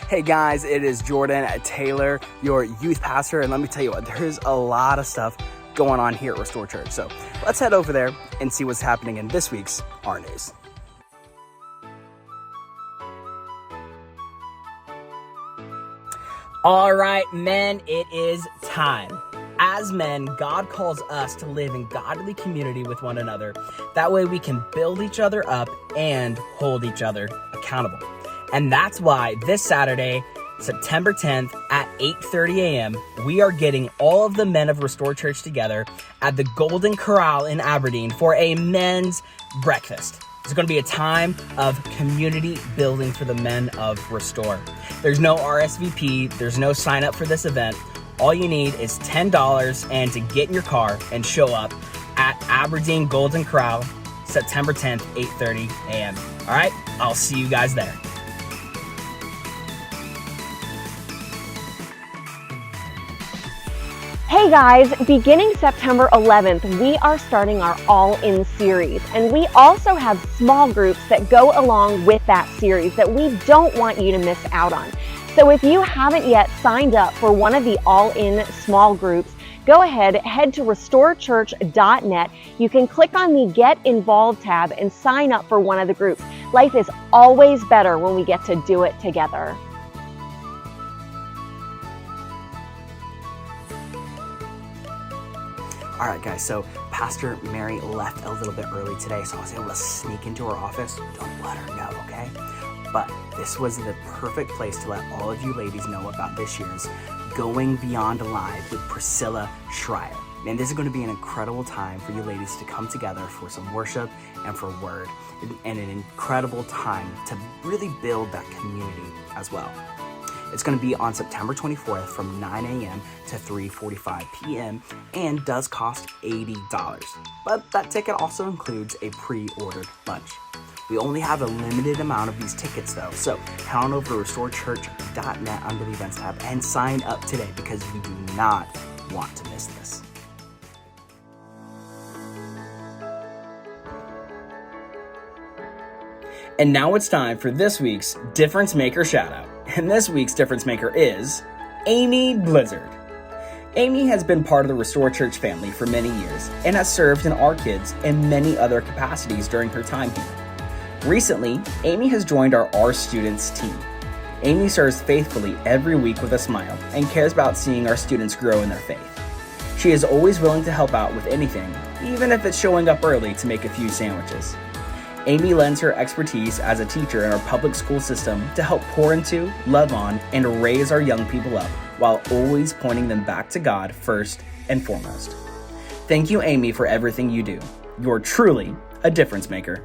Hey guys, it is Jordan Taylor, your youth pastor, and let me tell you what, there's a lot of stuff going on here at Restore Church. So let's head over there and see what's happening in this week's rNews. All right, men, it is time. As men, God calls us to live in godly community with one another. That way we can build each other up and hold each other accountable. And that's why this Saturday, September 10th at 8:30 a.m., we are getting all of the men of Restore Church together at the Golden Corral in Aberdeen for a men's breakfast. It's going to be a time of community building for the men of Restore. There's no RSVP. There's no sign up for this event. All you need is $10 and to get in your car and show up at Aberdeen Golden Corral, September 10th, 8:30 a.m. All right, I'll see you guys there. Hey guys, beginning September 11th, we are starting our All-In series, and we also have small groups that go along with that series that we don't want you to miss out on. So if you haven't yet signed up for one of the All-In small groups, go ahead, head to restorechurch.net. You can click on the Get Involved tab and sign up for one of the groups. Life is always better when we get to do it together. All right, guys, so Pastor Mary left a little bit early today, so I was able to sneak into her office. Don't let her know, okay? But this was the perfect place to let all of you ladies know about this year's Going Beyond Live with Priscilla Schreier. Man, this is going to be an incredible time for you ladies to come together for some worship and for word, and an incredible time to really build that community as well. It's going to be on September 24th from 9 a.m. to 3:45 p.m. and does cost $80. But that ticket also includes a pre-ordered lunch. We only have a limited amount of these tickets though, so head on over to restorechurch.net under the events tab and sign up today because you do not want to miss this. And now it's time for this week's Difference Maker Shoutout. And this week's Difference Maker is Amy Blizzard. Amy has been part of the Restore Church family for many years and has served in our kids and many other capacities during her time here. Recently, Amy has joined our Students team. Amy serves faithfully every week with a smile and cares about seeing our students grow in their faith. She is always willing to help out with anything, even if it's showing up early to make a few sandwiches. Amy lends her expertise as a teacher in our public school system to help pour into, love on, and raise our young people up while always pointing them back to God first and foremost. Thank you, Amy, for everything you do. You're truly a difference maker.